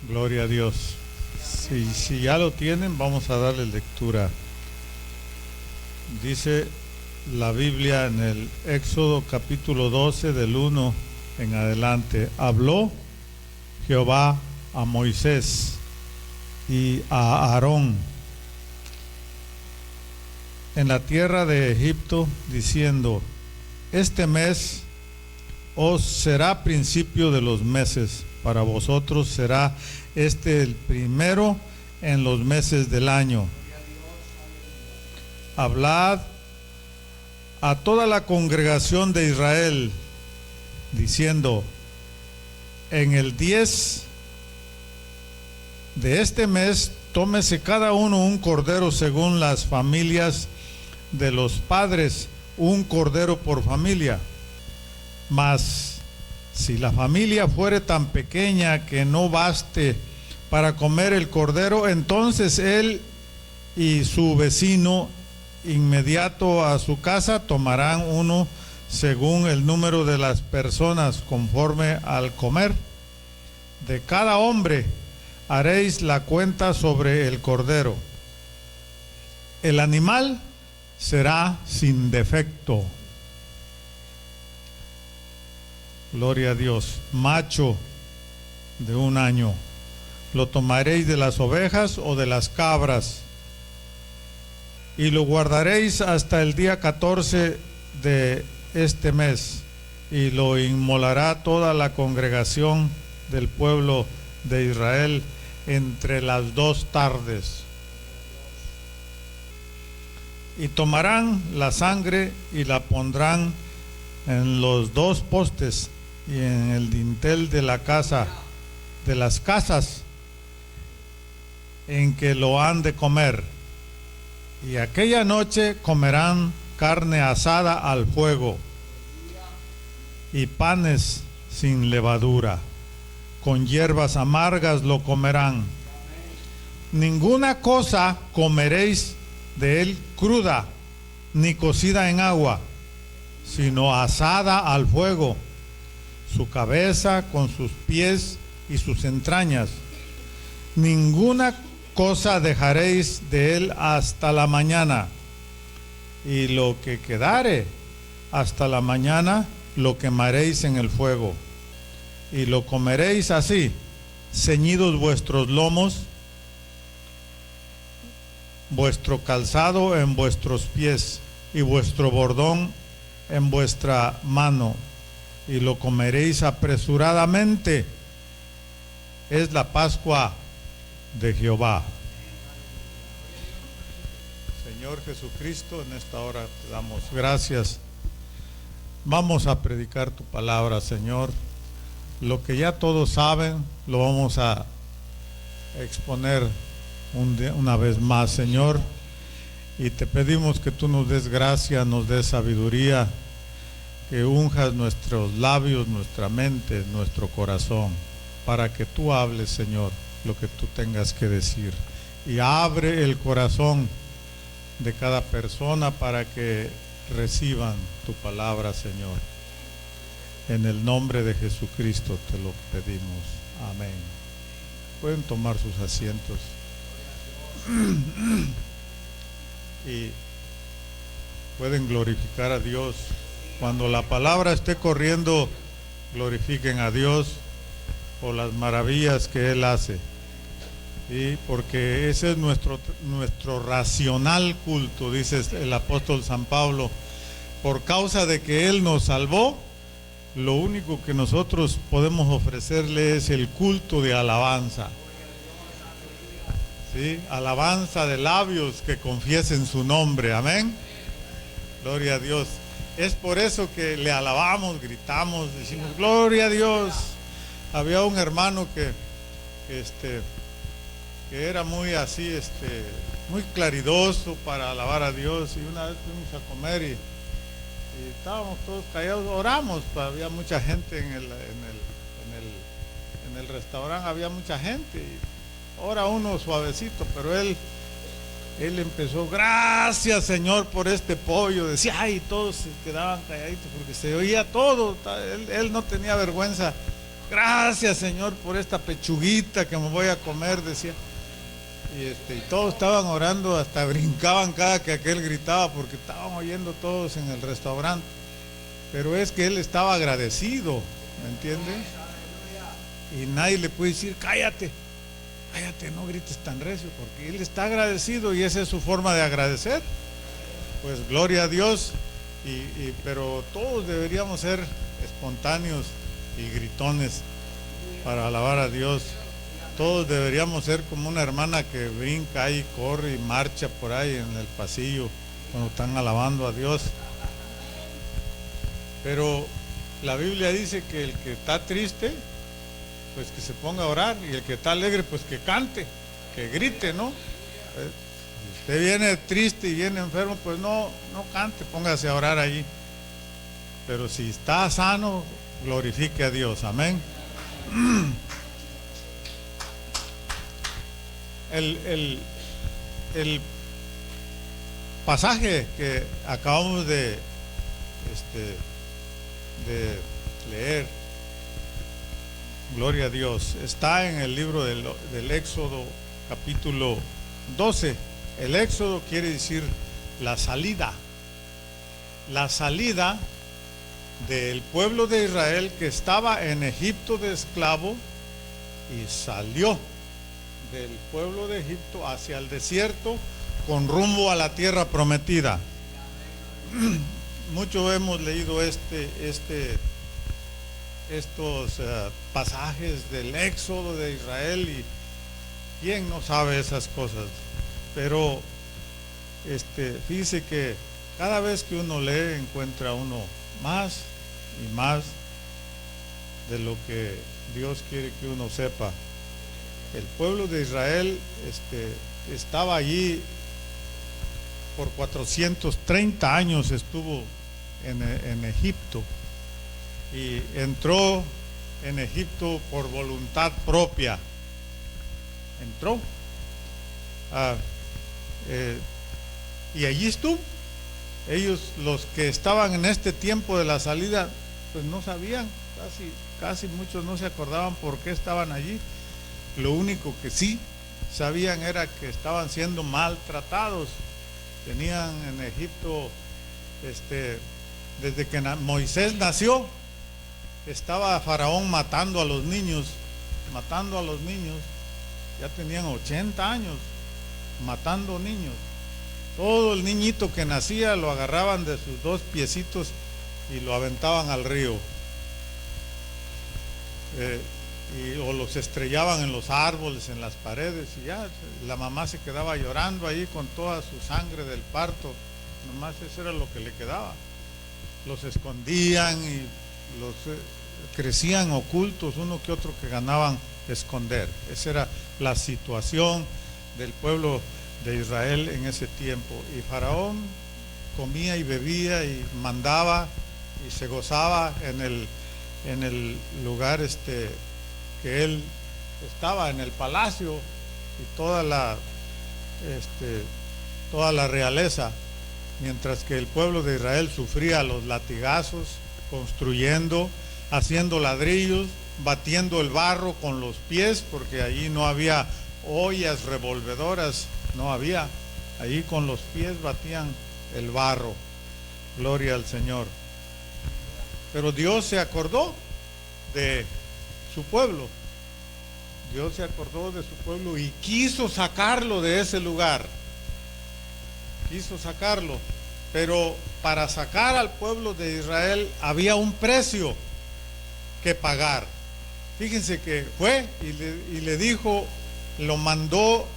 Gloria a Dios. Si ya lo tienen, vamos a darle lectura. Dice la Biblia en el Éxodo capítulo 12 del 1 en adelante. Habló Jehová a Moisés y a Aarón en la tierra de Egipto, diciendo: este mes os será principio de los meses, para vosotros será este el primero en los meses del año. Hablad a toda la congregación de Israel, diciendo: en el 10 de este mes tómese cada uno un cordero según las familias de los padres, un cordero por familia. Mas si la familia fuere tan pequeña que no baste para comer el cordero, entonces él y su vecino inmediato a su casa tomarán uno según el número de las personas, conforme al comer. De cada hombre haréis la cuenta sobre el cordero. El animal será sin defecto. Gloria a Dios. Macho de 1 año. Lo tomaréis de las ovejas o de las cabras, y lo guardaréis hasta el día 14 de este mes, y lo inmolará toda la congregación del pueblo de Israel entre las 2 tardes. Y tomarán la sangre y la pondrán en los 2 postes y en el dintel de la casa, de las casas en que lo han de comer. Y aquella noche comerán carne asada al fuego y panes sin levadura, con hierbas amargas lo comerán. Ninguna cosa comeréis de él cruda, ni cocida en agua, sino asada al fuego, su cabeza con sus pies y sus entrañas. Ninguna cosa dejaréis de él hasta la mañana, y lo que quedare hasta la mañana lo quemaréis en el fuego, y lo comeréis así, ceñidos vuestros lomos, vuestro calzado en vuestros pies, y vuestro bordón en vuestra mano, y lo comeréis apresuradamente. Es la Pascua de Jehová. Señor Jesucristo, en esta hora te damos gracias. Vamos a predicar tu palabra, Señor. Lo que ya todos saben, lo vamos a exponer una vez más, Señor. Y te pedimos que tú nos des gracia, nos des sabiduría, que unjas nuestros labios, nuestra mente, nuestro corazón, para que tú hables, Señor, lo que tú tengas que decir. Y abre el corazón de cada persona para que reciban tu palabra, Señor. En el nombre de Jesucristo te lo pedimos. Amén. Pueden tomar sus asientos. Y pueden glorificar a Dios. Cuando la palabra esté corriendo, glorifiquen a Dios por las maravillas que Él hace. ¿Sí? Porque ese es nuestro racional culto, dice el apóstol San Pablo. Por causa de que Él nos salvó, lo único que nosotros podemos ofrecerle es el culto de alabanza. ¿Sí? Alabanza de labios que confiesen su nombre. Amén. Gloria a Dios. Es por eso que le alabamos, gritamos, decimos gloria a Dios. Había un hermano que era muy así, muy claridoso para alabar a Dios, y una vez fuimos a comer y estábamos todos callados, oramos, había mucha gente en el restaurante, había mucha gente, y ora uno suavecito, pero él empezó: gracias, Señor, por este pollo. Decía, ay, todos se quedaban calladitos porque se oía todo. Él no tenía vergüenza Gracias, Señor, por esta pechuguita que me voy a comer, decía. Y todos estaban orando, hasta brincaban cada que aquel gritaba, porque estaban oyendo todos en el restaurante. Pero es que él estaba agradecido, ¿me entiende? Y nadie le puede decir, cállate, no grites tan recio, porque él está agradecido y esa es su forma de agradecer. Pues gloria a Dios, pero todos deberíamos ser espontáneos y gritones para alabar a Dios. Todos deberíamos ser como una hermana que brinca y corre y marcha por ahí en el pasillo cuando están alabando a Dios. Pero la Biblia dice que el que está triste, pues que se ponga a orar, y el que está alegre, pues que cante, que grite, ¿no? Si usted viene triste y viene enfermo, pues no cante, póngase a orar allí. Pero si está sano, glorifique a Dios, amén. El pasaje que acabamos de leer, gloria a Dios, está en el libro del Éxodo, capítulo 12. El Éxodo quiere decir la salida del pueblo de Israel que estaba en Egipto de esclavo y salió del pueblo de Egipto hacia el desierto con rumbo a la tierra prometida. Mucho hemos leído estos pasajes del Éxodo de Israel, y quién no sabe esas cosas. Pero fíjese que cada vez que uno lee, encuentra uno más y más de lo que Dios quiere que uno sepa. El pueblo de Israel estaba allí por 430 años, estuvo en Egipto, y entró en Egipto por voluntad propia. Entró y allí estuvo. Ellos, los que estaban en este tiempo de la salida, pues no sabían, casi muchos no se acordaban por qué estaban allí. Lo único que sí sabían era que estaban siendo maltratados. Tenían en Egipto, desde que Moisés nació, estaba Faraón matando a los niños. Ya tenían 80 años matando niños. Todo el niñito que nacía lo agarraban de sus dos piecitos y lo aventaban al río. O los estrellaban en los árboles, en las paredes, y ya la mamá se quedaba llorando ahí con toda su sangre del parto. Nomás eso era lo que le quedaba. Los escondían y los crecían ocultos, uno que otro que ganaban esconder. Esa era la situación del pueblo de Israel en ese tiempo. Y Faraón comía y bebía y mandaba y se gozaba en el lugar que él estaba, en el palacio, y toda la realeza, mientras que el pueblo de Israel sufría los latigazos, construyendo, haciendo ladrillos, batiendo el barro con los pies, porque allí no había ollas revolvedoras, no había. Allí con los pies batían el barro. Gloria al Señor. Pero Dios se acordó de su pueblo. Dios se acordó de su pueblo y quiso sacarlo de ese lugar. Quiso sacarlo. Pero para sacar al pueblo de Israel había un precio que pagar. Fíjense que fue y le dijo, mandó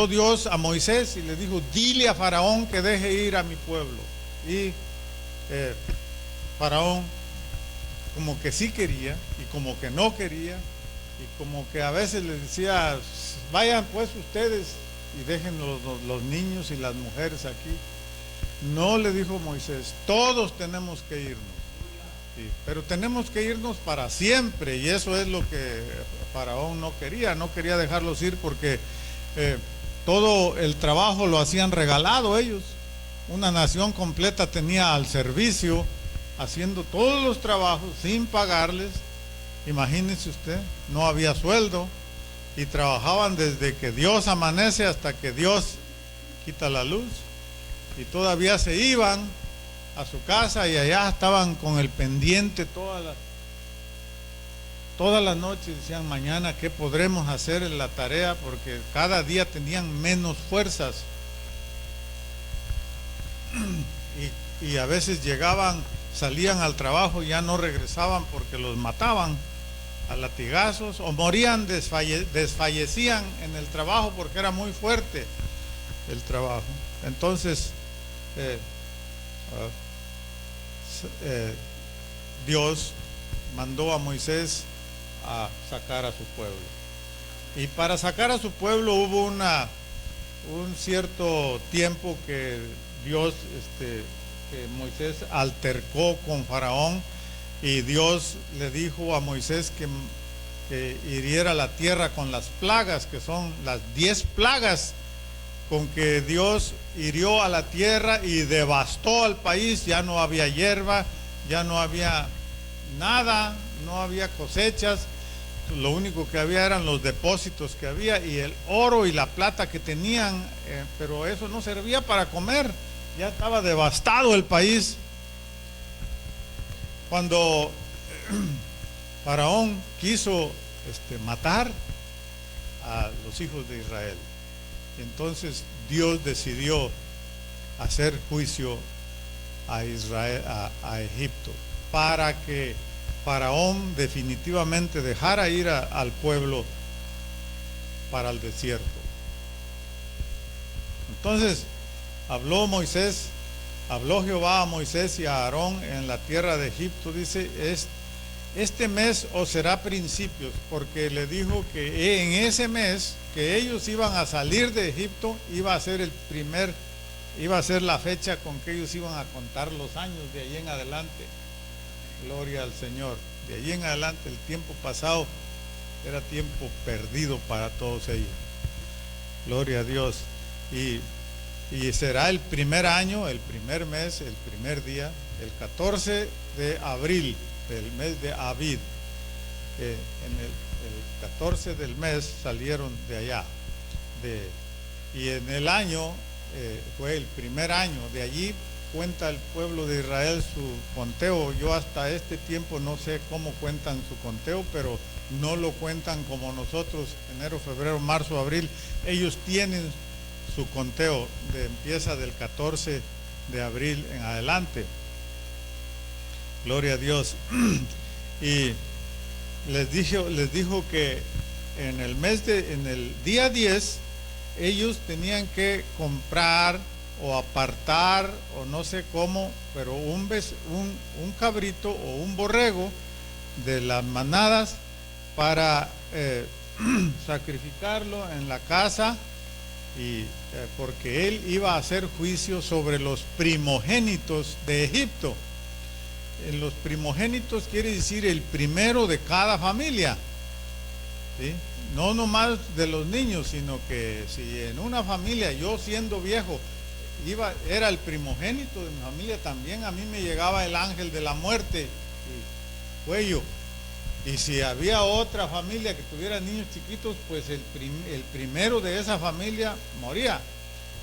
Dios a Moisés y le dijo, dile a Faraón que deje ir a mi pueblo. Y Faraón como que sí quería y como que no quería, y como que a veces les decía, vayan pues ustedes y dejen los niños y las mujeres aquí. No, le dijo Moisés, todos tenemos que irnos, sí, pero tenemos que irnos para siempre, y eso es lo que Faraón no quería dejarlos ir, porque todo el trabajo lo hacían regalado ellos. Una nación completa tenía al servicio, haciendo todos los trabajos sin pagarles, Imagínese usted, no había sueldo y trabajaban desde que Dios amanece hasta que Dios quita la luz, y todavía se iban a su casa y allá estaban con el pendiente todas las noches. Decían, mañana qué podremos hacer en la tarea, porque cada día tenían menos fuerzas y a veces llegaban, salían al trabajo y ya no regresaban porque los mataban a latigazos, o morían, desfallecían en el trabajo porque era muy fuerte el trabajo. Entonces Dios mandó a Moisés a sacar a su pueblo, y para sacar a su pueblo hubo un cierto tiempo que Dios, que Moisés altercó con Faraón, y Dios le dijo a Moisés que hiriera la tierra con las plagas, que son las 10 plagas con que Dios hirió a la tierra y devastó al país. Ya no había hierba, ya no había nada, no había cosechas, lo único que había eran los depósitos que había y el oro y la plata que tenían, pero eso no servía para comer, ya estaba devastado el país. Cuando Faraón quiso matar a los hijos de Israel, entonces Dios decidió hacer juicio a Israel, a Egipto, para que Faraón definitivamente dejara ir al pueblo para el desierto. Entonces habló Jehová a Moisés y a Aarón en la tierra de Egipto. Dice, este mes os será principios, porque le dijo que en ese mes que ellos iban a salir de Egipto iba a ser la fecha con que ellos iban a contar los años de allí en adelante. Gloria al Señor. De allí en adelante el tiempo pasado era tiempo perdido para todos ellos. Gloria a Dios. Y será el primer año, el primer mes, el primer día, el 14 de abril del mes de Abid. En el 14 del mes salieron de allá. Y en el año, fue el primer año. De allí cuenta el pueblo de Israel su conteo. Yo hasta este tiempo no sé cómo cuentan su conteo, pero no lo cuentan como nosotros, enero, febrero, marzo, abril. Ellos tienen su conteo, empieza del 14 de abril en adelante. Gloria a Dios. Y les dijo que en el día 10 ellos tenían que comprar o apartar, o no sé cómo, pero un cabrito o un borrego de las manadas para sacrificarlo en la casa, y porque él iba a hacer juicio sobre los primogénitos de Egipto. En los primogénitos quiere decir el primero de cada familia, ¿sí? No nomás de los niños, sino que si en una familia, yo siendo viejo era el primogénito de mi familia, también a mí me llegaba el ángel de la muerte y cuello. Y si había otra familia que tuviera niños chiquitos, pues el primero de esa familia moría.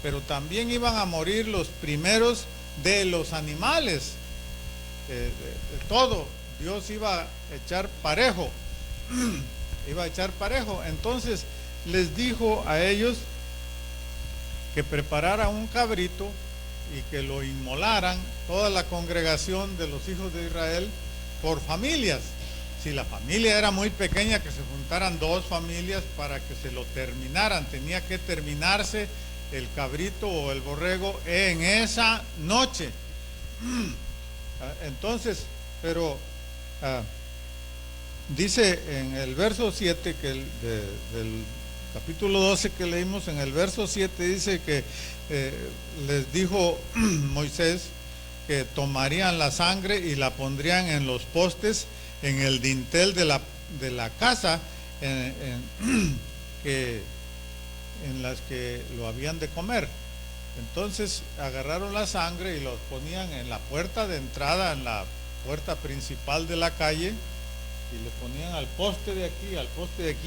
Pero también iban a morir los primeros de los animales, de todo. Dios iba a echar parejo. Iba a echar parejo. Entonces les dijo a ellos que prepararan un cabrito y que lo inmolaran toda la congregación de los hijos de Israel por familias. Si la familia era muy pequeña, que se juntaran 2 familias para que se lo terminaran. Tenía que terminarse el cabrito o el borrego en esa noche. Entonces, pero dice en el verso 7 que del capítulo 12 que leímos, en el verso 7 dice que les dijo Moisés que tomarían la sangre y la pondrían en los postes, en el dintel de la casa en las que lo habían de comer. Entonces agarraron la sangre y los ponían en la puerta de entrada, en la puerta principal de la calle, y le ponían al poste de aquí,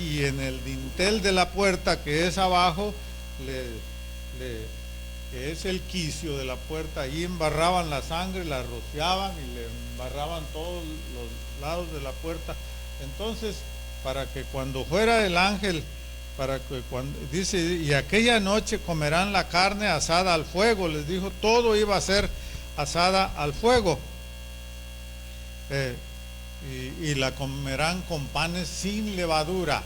y en el dintel de la puerta que es abajo, que es el quicio de la puerta, ahí embarraban la sangre, la rociaban y le embarraban todos los lados de la puerta. Entonces, para que cuando fuera el ángel, dice, y aquella noche comerán la carne asada al fuego, les dijo, todo iba a ser asada al fuego. Y la comerán con panes sin levadura,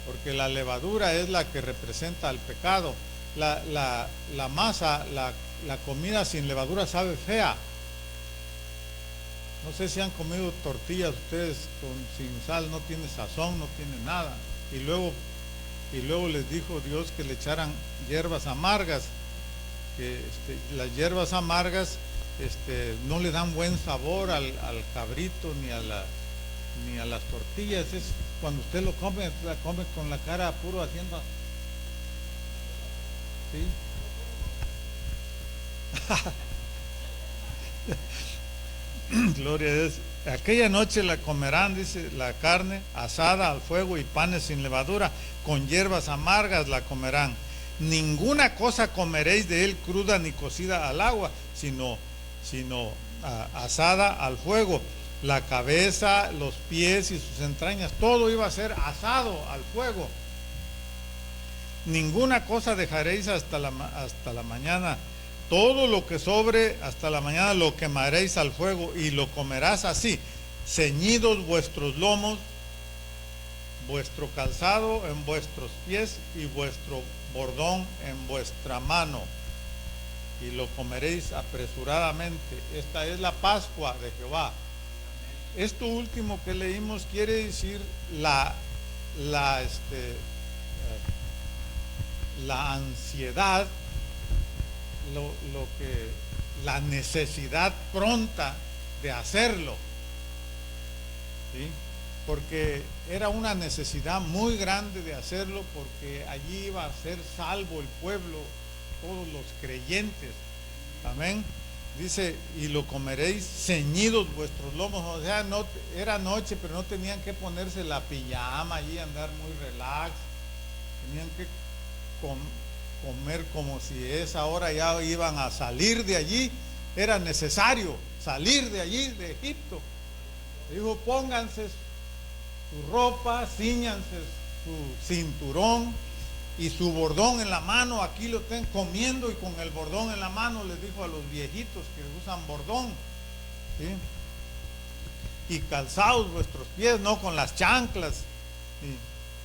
porque la levadura es la que representa al pecado. La masa, la comida sin levadura sabe fea. No sé si han comido tortillas ustedes sin sal, no tiene sazón, no tiene nada. Y luego les dijo Dios que le echaran hierbas amargas, que las hierbas amargas no le dan buen sabor al cabrito ni a las tortillas. Es cuando usted la come con la cara puro haciendo. ¿Sí? Gloria a Dios. Aquella noche la comerán, dice, la carne asada al fuego y panes sin levadura, con hierbas amargas la comerán. Ninguna cosa comeréis de él cruda ni cocida al agua, sino asada al fuego. La cabeza, los pies y sus entrañas, todo iba a ser asado al fuego. Ninguna cosa dejaréis hasta la mañana. Todo lo que sobre hasta la mañana lo quemaréis al fuego y lo comerás así, ceñidos vuestros lomos, vuestro calzado en vuestros pies y vuestro bordón en vuestra mano, y lo comeréis apresuradamente. Esta es la Pascua de Jehová. Esto último que leímos quiere decir la ansiedad, la necesidad pronta de hacerlo, ¿sí? Porque era una necesidad muy grande de hacerlo, porque allí iba a ser salvo el pueblo, todos los creyentes. Amén. Dice, y lo comeréis ceñidos vuestros lomos. O sea, no era noche, pero no tenían que ponerse la pijama allí, andar muy relax. Tenían que comer como si esa hora ya iban a salir de allí. Era necesario salir de allí, de Egipto. Dijo, pónganse su ropa, ciñanse su cinturón y su bordón en la mano. Aquí lo estén comiendo y con el bordón en la mano, les dijo a los viejitos que usan bordón, ¿sí? Y calzaos vuestros pies, no con las chanclas.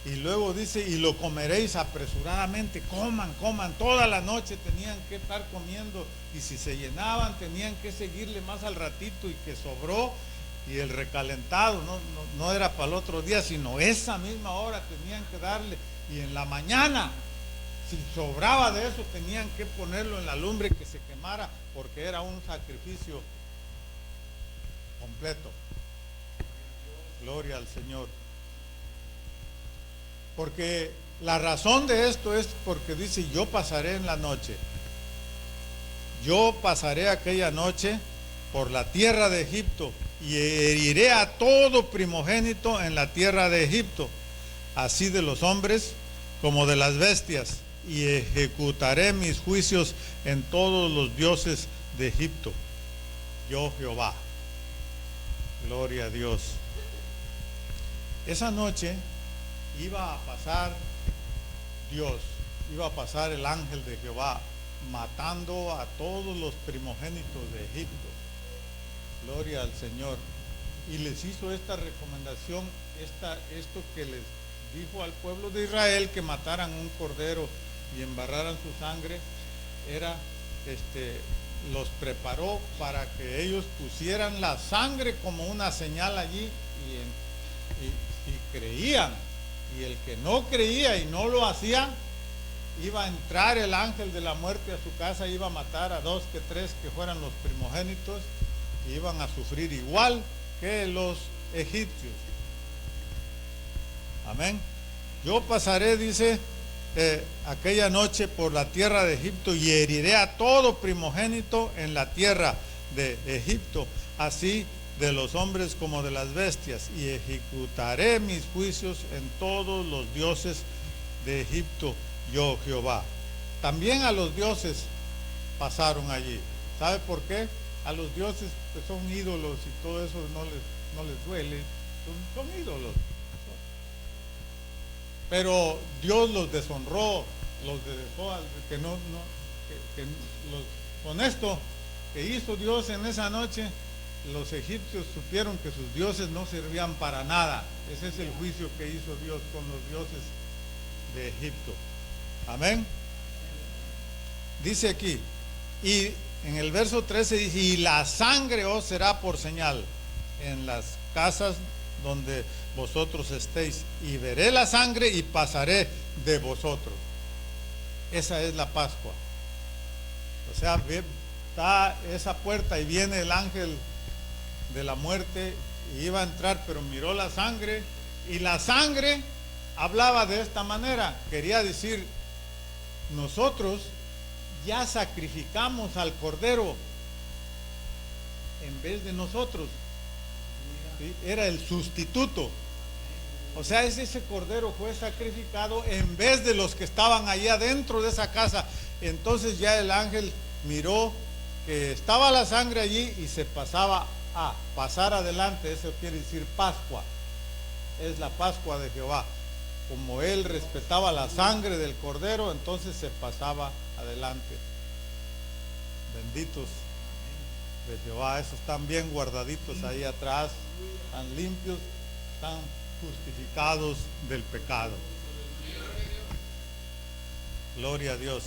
Y luego dice, y lo comeréis apresuradamente. Coman, toda la noche tenían que estar comiendo, y si se llenaban tenían que seguirle más al ratito, y que sobró, y el recalentado no era para el otro día, sino esa misma hora tenían que darle. Y en la mañana, si sobraba de eso, tenían que ponerlo en la lumbre que se quemara, porque era un sacrificio completo. Gloria al Señor. Porque la razón de esto es porque dice, yo pasaré en la noche. Yo pasaré aquella noche por la tierra de Egipto y heriré a todo primogénito en la tierra de Egipto, así de los hombres como de las bestias, y ejecutaré mis juicios en todos los dioses de Egipto. Yo Jehová. Gloria a Dios. Esa noche iba a pasar Dios, iba a pasar el ángel de Jehová, matando a todos los primogénitos de Egipto. Gloria al Señor. Y les hizo esta recomendación, esto que les dijo al pueblo de Israel, que mataran un cordero y embarraran su sangre, los preparó para que ellos pusieran la sangre como una señal allí, y creían. Y el que no creía y no lo hacía, iba a entrar el ángel de la muerte a su casa, iba a matar a 2 que 3 que fueran los primogénitos, y iban a sufrir igual que los egipcios. Amén. Yo pasaré, dice, aquella noche por la tierra de Egipto, y heriré a todo primogénito en la tierra de Egipto. Así de los hombres como de las bestias, y ejecutaré mis juicios en todos los dioses de Egipto, yo Jehová. También a los dioses pasaron allí. ¿Sabe por qué? A los dioses que son ídolos y todo eso no les duele, son ídolos. Pero Dios los deshonró, los dejó con esto que hizo Dios en esa noche. Los egipcios supieron que sus dioses no servían para nada. Ese es el juicio que hizo Dios con los dioses de Egipto. Amén. Dice aquí, y en el verso 13 dice, y la sangre os será por señal en las casas donde vosotros estéis, y veré la sangre y pasaré de vosotros. Esa es la Pascua. O sea, está esa puerta y viene el ángel de la muerte y iba a entrar, pero miró la sangre, y la sangre hablaba de esta manera, quería decir, nosotros ya sacrificamos al cordero en vez de nosotros. ¿Sí? Era el sustituto. O sea, ese cordero fue sacrificado en vez de los que estaban allá adentro de esa casa. Entonces ya el ángel miró que estaba la sangre allí y se pasaba a pasar adelante. Eso quiere decir Pascua. Es la Pascua de Jehová. Como él respetaba la sangre del cordero, entonces se pasaba adelante. Benditos de Jehová. Esos están bien guardaditos ahí atrás, están limpios, están justificados del pecado. Gloria a Dios.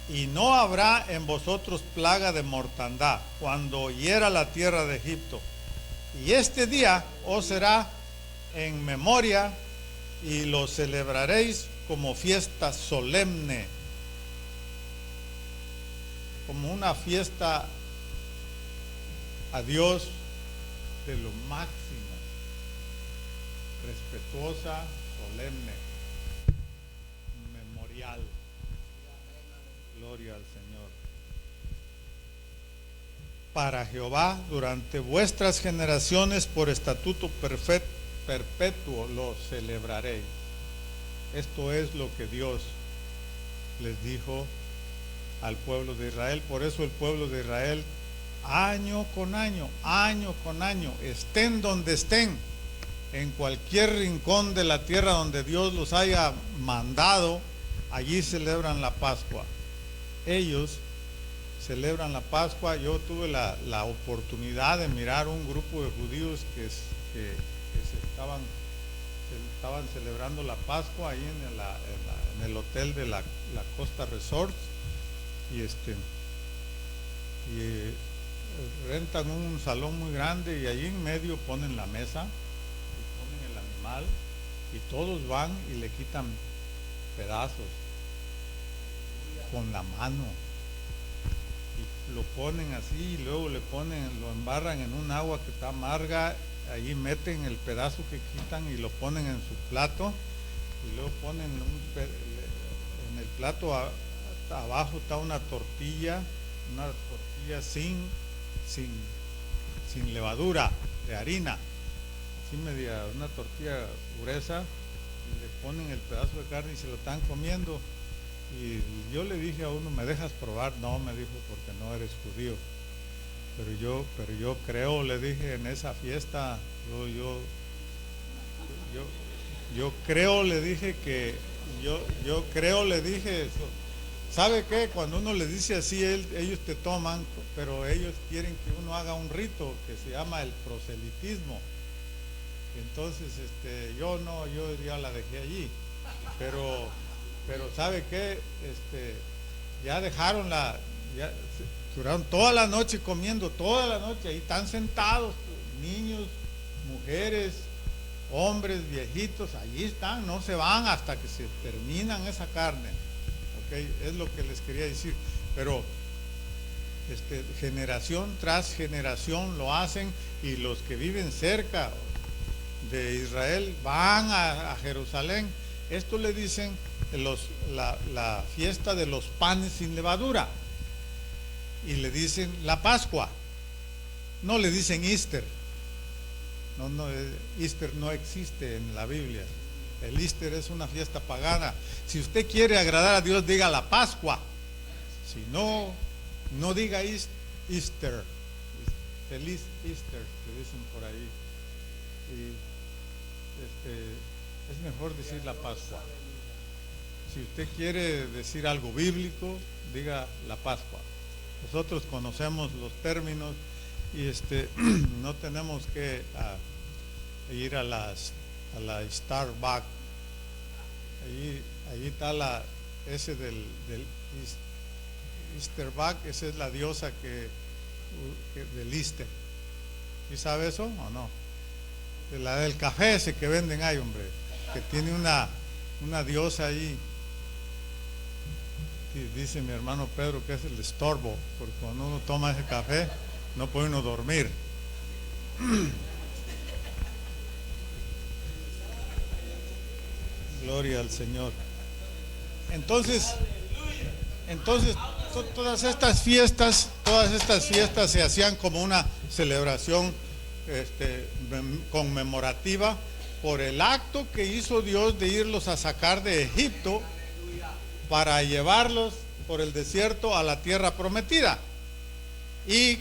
Y no habrá en vosotros plaga de mortandad cuando hiera la tierra de Egipto. Y este día os será en memoria, y lo celebraréis como fiesta solemne, como una fiesta a Dios de lo máximo, respetuosa, solemne, memorial. Gloria al Señor. Para Jehová durante vuestras generaciones por estatuto perpetuo lo celebraréis. Esto es lo que Dios les dijo al pueblo de Israel. Por eso el pueblo de Israel, año con año, estén donde estén, en cualquier rincón de la tierra donde Dios los haya mandado, allí celebran la Pascua. Ellos celebran la Pascua. Yo tuve la oportunidad de mirar un grupo de judíos que estaban celebrando la Pascua ahí en el hotel de la Costa Resort, y rentan un salón muy grande, y allí en medio ponen la mesa y ponen el animal, y todos van y le quitan pedazos con la mano y lo ponen así, y luego lo embarran en un agua que está amarga. Allí meten el pedazo que quitan y lo ponen en su plato, y luego ponen en el plato abajo está una tortilla sin levadura, de harina, así media, una tortilla gruesa, y le ponen el pedazo de carne y se lo están comiendo. Y yo le dije a uno, ¿me dejas probar? No, me dijo, porque no eres judío. Pero yo creo, le dije, en esa fiesta, yo creo, le dije que, yo creo, le dije, ¿sabe qué? Cuando uno les dice así, ellos te toman, pero ellos quieren que uno haga un rito que se llama el proselitismo. Entonces, yo ya la dejé allí, pero ¿sabe qué? Ya dejaron ya duraron toda la noche comiendo, toda la noche, ahí están sentados, niños, mujeres, hombres, viejitos, allí están, no se van hasta que se terminan esa carne. ¿Okay? Es lo que les quería decir. Pero generación tras generación lo hacen, y los que viven cerca de Israel van a Jerusalén. Esto le dicen la fiesta de los panes sin levadura, y le dicen la Pascua, no le dicen Easter, No, no, Easter no existe en la Biblia. El Easter es una fiesta pagana. Si usted quiere agradar a Dios, diga la Pascua. Si no, no diga Easter. Feliz Easter, que dicen por ahí. Y es mejor decir la Pascua. Si usted quiere decir algo bíblico, diga la Pascua. Nosotros conocemos los términos y no tenemos que ir a la Starbucks. Allí está ese del Easter Bug, esa es la diosa del Easter. ¿Sí sabe eso o no? De la del café ese que venden ahí, hombre, que tiene una diosa ahí. Y dice mi hermano Pedro que es el estorbo, porque cuando uno toma ese café no puede uno dormir. Gloria al Señor. Entonces todas estas fiestas se hacían como una celebración conmemorativa por el acto que hizo Dios de irlos a sacar de Egipto para llevarlos por el desierto a la tierra prometida. Y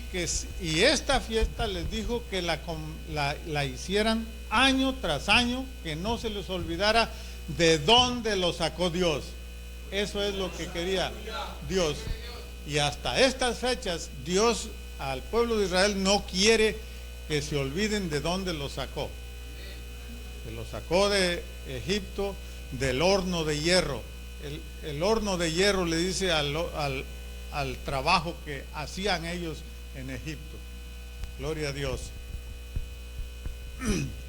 esta fiesta les dijo que la hicieran año tras año, que no se les olvidara de dónde lo sacó Dios. Eso es lo que quería Dios. Y hasta estas fechas, Dios al pueblo de Israel no quiere que se olviden de dónde lo sacó. Que lo sacó de Egipto, del horno de hierro. El horno de hierro le dice al trabajo que hacían ellos en Egipto. Gloria a Dios.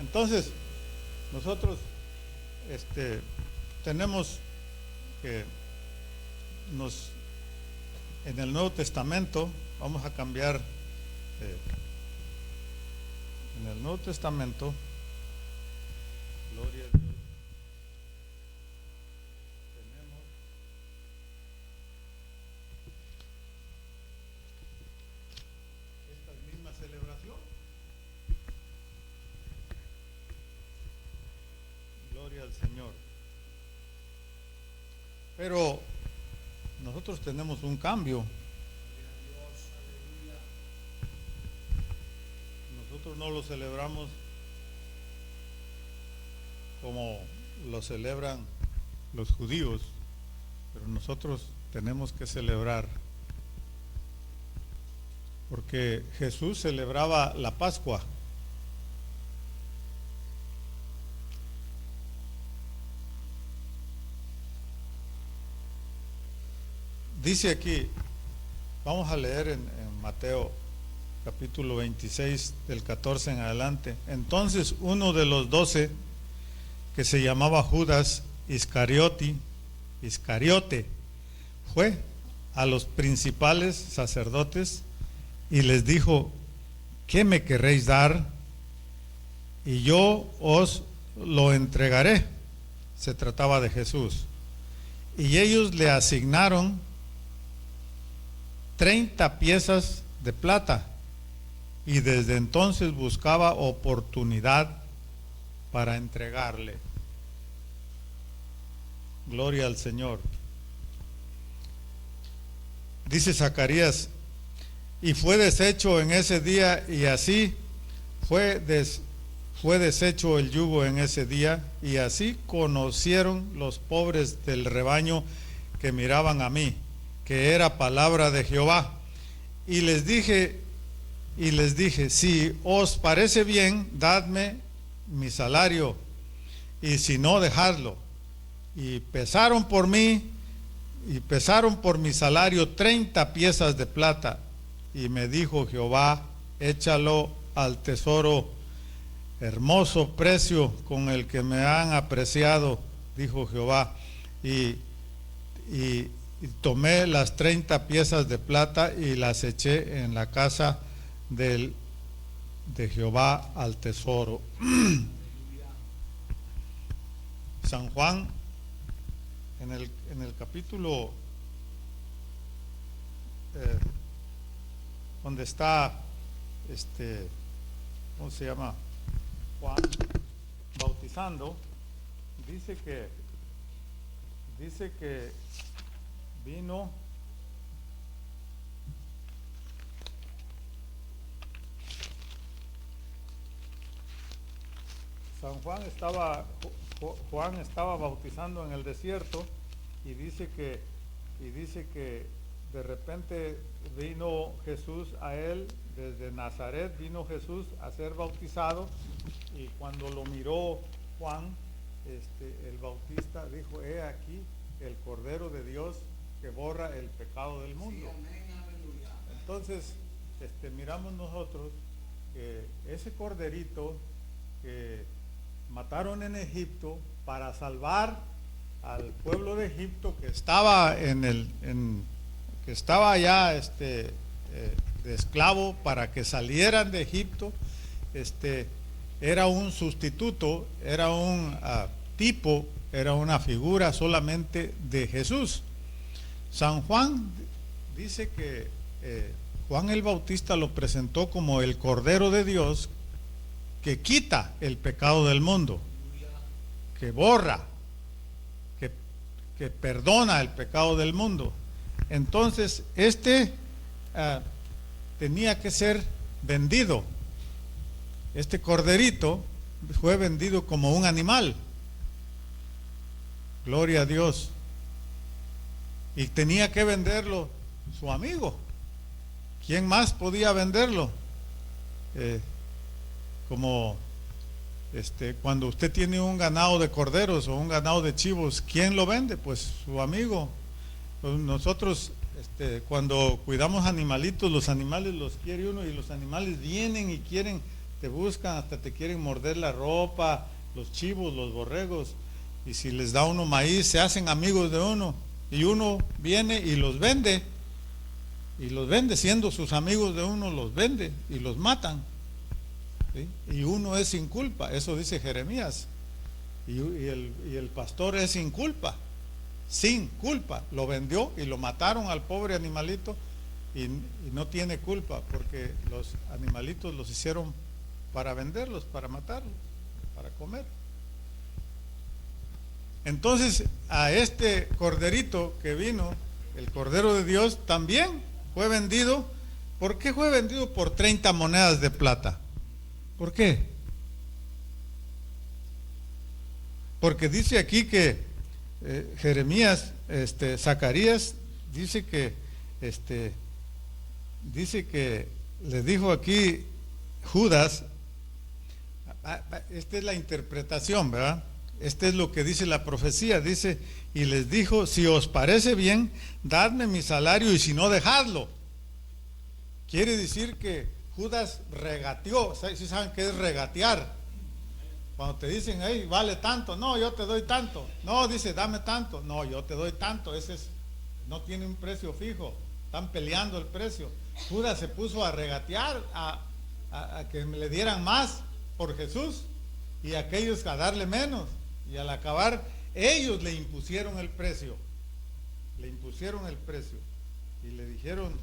Entonces, nosotros tenemos que en el Nuevo Testamento vamos a cambiar. En el Nuevo Testamento, gloria a Dios, tenemos esta misma celebración. Gloria al Señor. Pero nosotros tenemos un cambio. Nosotros no lo celebramos como lo celebran los judíos, pero nosotros tenemos que celebrar, porque Jesús celebraba la Pascua. Dice aquí, vamos a leer en Mateo capítulo 26 del 14 en adelante. Entonces uno de los 12, que se llamaba Judas Iscariote, fue a los principales sacerdotes y les dijo: ¿qué me querréis dar? Y yo os lo entregaré. Se trataba de Jesús. Y ellos le asignaron 30 piezas de plata, y desde entonces buscaba oportunidad para entregarle. Gloria al Señor. Dice Zacarías: y fue deshecho en ese día, y así fue deshecho el yugo en ese día, y así conocieron los pobres del rebaño que miraban a mí, que era palabra de Jehová. Y les dije, si os parece bien, dadme mi salario, y si no, dejadlo. Y pesaron por mí, y pesaron por mi salario 30 piezas de plata. Y me dijo Jehová: échalo al tesoro, hermoso precio con el que me han apreciado, dijo Jehová. Y tomé las 30 piezas de plata y las eché en la casa de Jehová al tesoro. San Juan, en el capítulo donde está ¿cómo se llama? Juan bautizando, dice que vino Juan estaba bautizando en el desierto y dice que de repente vino Jesús a él, desde Nazaret vino Jesús a ser bautizado, y cuando lo miró Juan, el Bautista dijo: he aquí el Cordero de Dios que borra el pecado del mundo. Entonces, miramos nosotros que ese corderito que mataron en Egipto para salvar al pueblo de Egipto, que estaba que estaba allá de esclavo, para que salieran de Egipto, era un sustituto, era un tipo, era una figura solamente de Jesús. San Juan dice que Juan el Bautista lo presentó como el Cordero de Dios que quita el pecado del mundo, que borra, que perdona el pecado del mundo. Entonces tenía que ser vendido. Este corderito fue vendido como un animal. Gloria a Dios. Y tenía que venderlo su amigo. ¿Quién más podía venderlo? Como cuando usted tiene un ganado de corderos o un ganado de chivos, ¿quién lo vende? Pues su amigo. Pues nosotros cuando cuidamos animalitos, los animales los quiere uno, y los animales vienen y quieren, te buscan, hasta te quieren morder la ropa, los chivos, los borregos, y si les da uno maíz, se hacen amigos de uno, y uno viene y los vende, siendo sus amigos de uno, los vende y los matan. ¿Sí? Y uno es sin culpa, eso dice Jeremías, y el pastor es sin culpa, lo vendió y lo mataron al pobre animalito, y no tiene culpa, porque los animalitos los hicieron para venderlos, para matarlos, para comer. Entonces a este corderito que vino, el Cordero de Dios, también fue vendido. ¿Por qué fue vendido por 30 monedas de plata? ¿Por qué? Porque dice aquí que Jeremías, Zacarías dice que le dijo aquí Judas, esta es la interpretación, ¿verdad? Este es lo que dice la profecía, dice: y les dijo, si os parece bien, dadme mi salario, y si no, dejadlo. Quiere decir que Judas regateó. ¿Sí saben qué es regatear? Cuando te dicen: hey, vale tanto, no, yo te doy tanto, no, dice, dame tanto, no, yo te doy tanto, no tiene un precio fijo, están peleando el precio. Judas se puso a regatear, a que me le dieran más por Jesús, y aquellos a darle menos, y al acabar ellos le impusieron el precio, y le dijeron: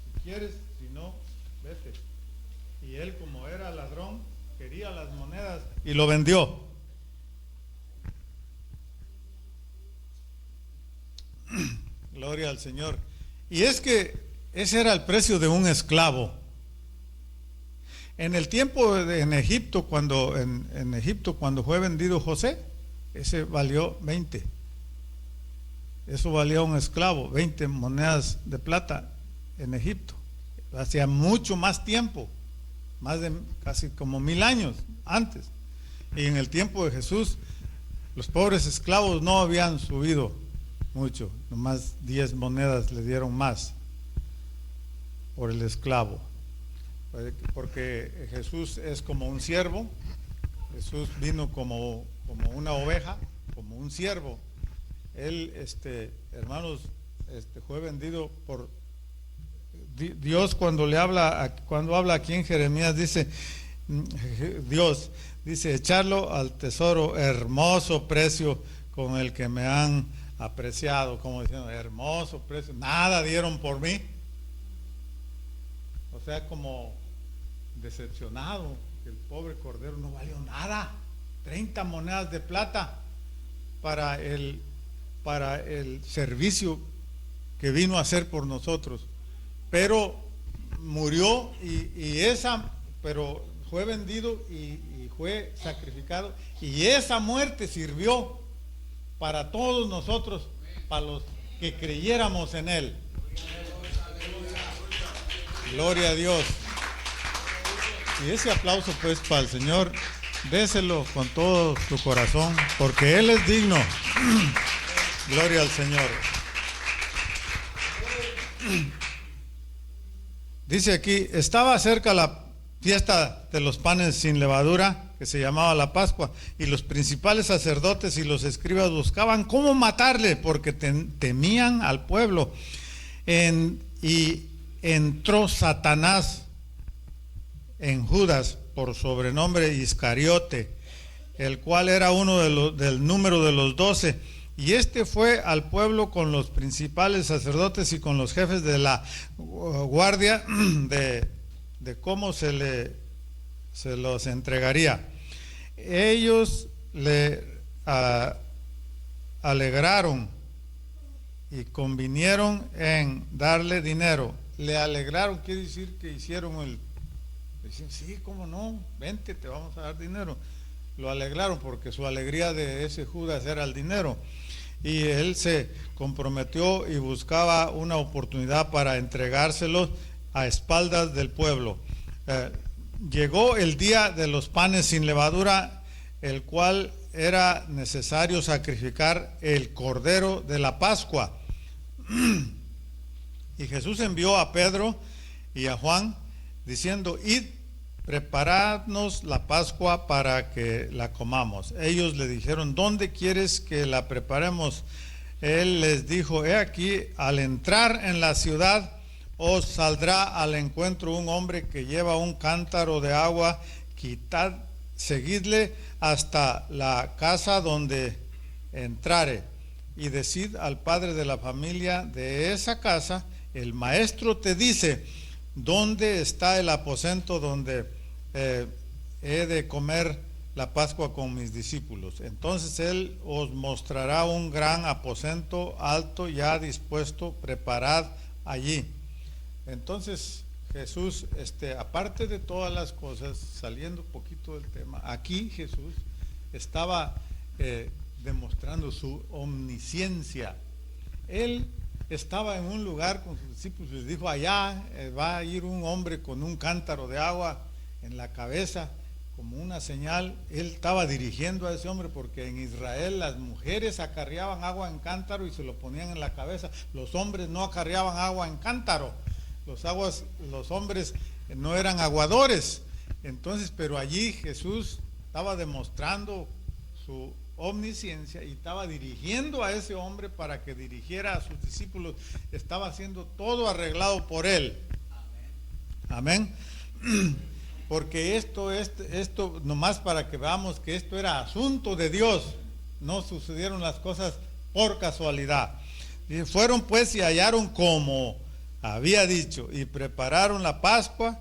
si quieres, si no, vete. Y él, como era ladrón, quería las monedas y lo vendió. Gloria al Señor. Y es que ese era el precio de un esclavo. En el tiempo en Egipto, cuando fue vendido José, ese valió 20. Eso valía un esclavo, 20 monedas de plata en Egipto. Hacía mucho más tiempo, más de casi como 1000 años antes. Y en el tiempo de Jesús, los pobres esclavos no habían subido mucho, nomás 10 monedas le dieron más por el esclavo, porque Jesús es como un siervo. Jesús vino como una oveja, como un siervo. Él, hermanos, fue vendido por Dios. Cuando habla aquí en Jeremías, dice Dios, dice: echarlo al tesoro, hermoso precio con el que me han apreciado. Como diciendo, hermoso precio, nada dieron por mí. O sea, como decepcionado, porque el pobre cordero no valió nada, 30 monedas de plata para el servicio que vino a hacer por nosotros. Pero murió pero fue vendido y fue sacrificado, y esa muerte sirvió para todos nosotros, para los que creyéramos en él. Gloria a Dios. Y ese aplauso pues para el Señor, déselo con todo tu corazón, porque Él es digno. Gloria al Señor. Dice aquí, estaba cerca la fiesta de los panes sin levadura, que se llamaba la Pascua, y los principales sacerdotes y los escribas buscaban cómo matarle, porque temían al pueblo. Y entró Satanás en Judas, por sobrenombre Iscariote, el cual era uno del número de los 12, y este fue al pueblo con los principales sacerdotes y con los jefes de la guardia de cómo se los entregaría. Ellos le alegraron y convinieron en darle dinero. Le alegraron, quiere decir que decían, sí, cómo no, vente, te vamos a dar dinero. Lo alegraron porque su alegría de ese Judas era el dinero. Y él se comprometió y buscaba una oportunidad para entregárselos a espaldas del pueblo. Llegó el día de los panes sin levadura, el cual era necesario sacrificar el cordero de la Pascua. Y Jesús envió a Pedro y a Juan diciendo, id, preparadnos la Pascua para que la comamos. Ellos le dijeron, ¿dónde quieres que la preparemos? Él les dijo, he aquí, al entrar en la ciudad, os saldrá al encuentro un hombre que lleva un cántaro de agua, seguidle hasta la casa donde entrare, y decid al padre de la familia de esa casa, el maestro te dice, ¿dónde está el aposento donde he de comer la Pascua con mis discípulos? Entonces él os mostrará un gran aposento alto ya dispuesto, preparad allí. Entonces Jesús, aparte de todas las cosas, saliendo un poquito del tema, aquí Jesús estaba demostrando su omnisciencia. Él estaba en un lugar con sus discípulos y les dijo, allá va a ir un hombre con un cántaro de agua en la cabeza, como una señal. Él estaba dirigiendo a ese hombre, porque en Israel las mujeres acarreaban agua en cántaro y se lo ponían en la cabeza. Los hombres no acarreaban agua en cántaro. Los hombres no eran aguadores. Entonces, pero allí Jesús estaba demostrando su omnisciencia y estaba dirigiendo a ese hombre para que dirigiera a sus discípulos. Estaba haciendo todo arreglado por él. Amén. Porque esto nomás para que veamos que esto era asunto de Dios, no sucedieron las cosas por casualidad. Y fueron pues y hallaron como había dicho, y prepararon la Pascua.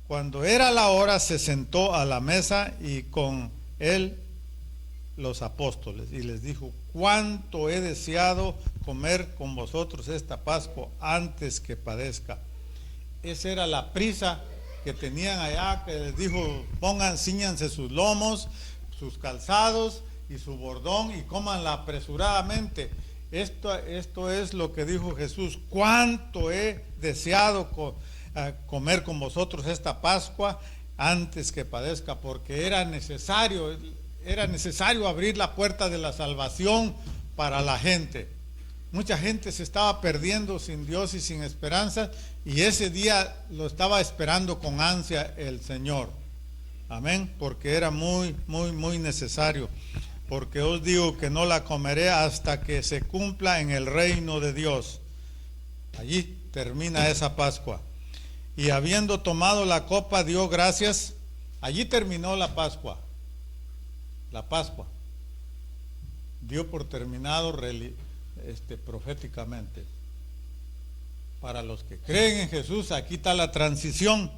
Cuando era la hora, se sentó a la mesa y con él los apóstoles, y les dijo, cuánto he deseado comer con vosotros esta Pascua antes que padezca. Esa era la prisa que tenían allá, que les dijo, cíñanse sus lomos, sus calzados y su bordón y cómanla apresuradamente. Esto es lo que dijo Jesús, cuánto he deseado comer con vosotros esta Pascua antes que padezca, porque era necesario abrir la puerta de la salvación para la gente. Mucha gente se estaba perdiendo sin Dios y sin esperanza, y ese día lo estaba esperando con ansia el Señor. Amén, porque era muy, muy, muy necesario. Porque os digo que no la comeré hasta que se cumpla en el reino de Dios. Allí termina esa Pascua. Y habiendo tomado la copa, dio gracias. Allí terminó la Pascua. La Pascua. Dio por terminado proféticamente. Para los que creen en Jesús, aquí está la transición.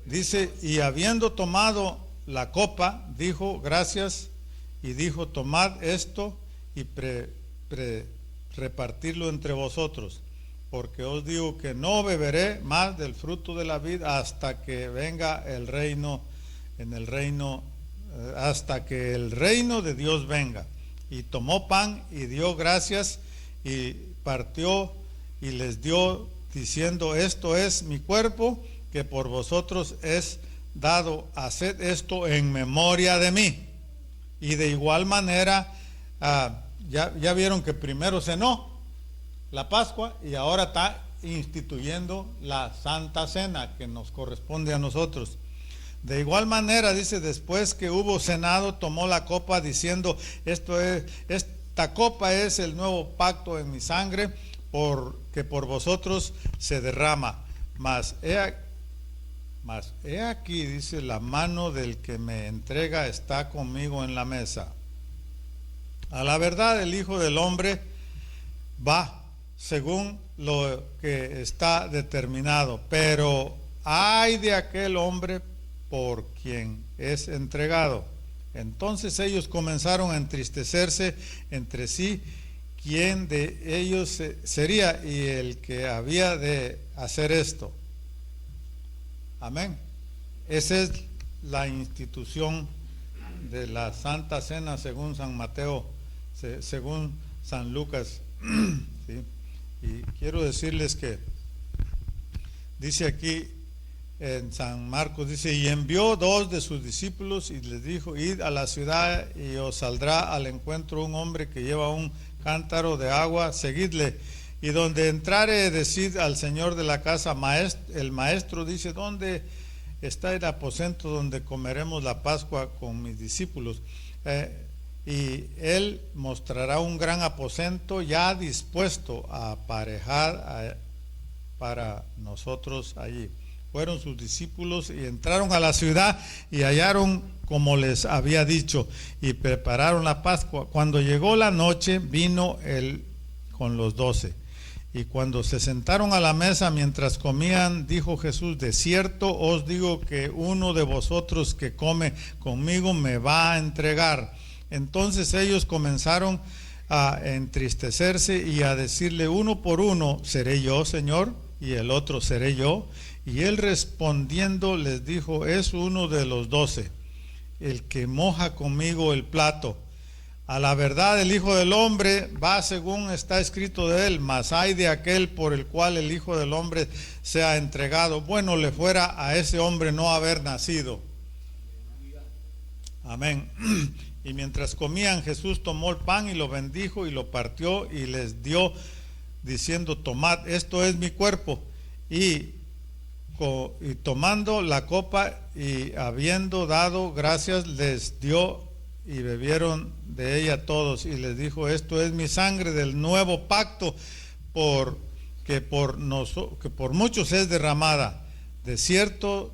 Dice, y habiendo tomado la copa, dijo gracias y dijo: tomad esto y repartirlo entre vosotros, porque os digo que no beberé más del fruto de la vid hasta que venga el reino, hasta que el reino de Dios venga. Y tomó pan y dio gracias y partió y les dio, diciendo: esto es mi cuerpo, que por vosotros es dado, haced esto en memoria de mí. Y de igual manera, ya vieron que primero cenó la Pascua y ahora está instituyendo la Santa Cena que nos corresponde a nosotros. De igual manera, dice, después que hubo cenado, tomó la copa diciendo: esta copa es el nuevo pacto en mi sangre, que por vosotros se derrama. Mas he aquí, dice, la mano del que me entrega está conmigo en la mesa. A la verdad, el Hijo del Hombre va según lo que está determinado, pero ay de aquel hombre por quien es entregado. Entonces ellos comenzaron a entristecerse entre sí, quién de ellos sería y el que había de hacer esto. Amén. Esa es la institución de la Santa Cena según San Mateo, según San Lucas. ¿Sí? Y quiero decirles que dice aquí en San Marcos, dice: y envió 2 de sus discípulos y les dijo: id a la ciudad y os saldrá al encuentro un hombre que lleva un cántaro de agua, seguidle. Y donde entrare, decid al señor de la casa: el maestro dice: ¿dónde está el aposento donde comeremos la Pascua con mis discípulos? Y él mostrará un gran aposento ya dispuesto a aparejar para nosotros allí. Fueron sus discípulos y entraron a la ciudad y hallaron como les había dicho y prepararon la Pascua. Cuando llegó la noche, vino él con los 12. Y cuando se sentaron a la mesa mientras comían, dijo Jesús: de cierto os digo que uno de vosotros que come conmigo me va a entregar. Entonces ellos comenzaron a entristecerse y a decirle uno por uno: ¿seré yo, Señor? Y el otro: ¿seré yo? Y él respondiendo les dijo: es uno de los 12, el que moja conmigo el plato. A la verdad, el Hijo del Hombre va según está escrito de él, mas ay de aquel por el cual el Hijo del Hombre sea entregado. Bueno le fuera a ese hombre no haber nacido. Amén. Y mientras comían, Jesús tomó el pan y lo bendijo y lo partió y les dio, diciendo: tomad, esto es mi cuerpo. Y tomando la copa y habiendo dado gracias, les dio y bebieron de ella todos. Y les dijo: esto es mi sangre del nuevo pacto, que por muchos es derramada. De cierto,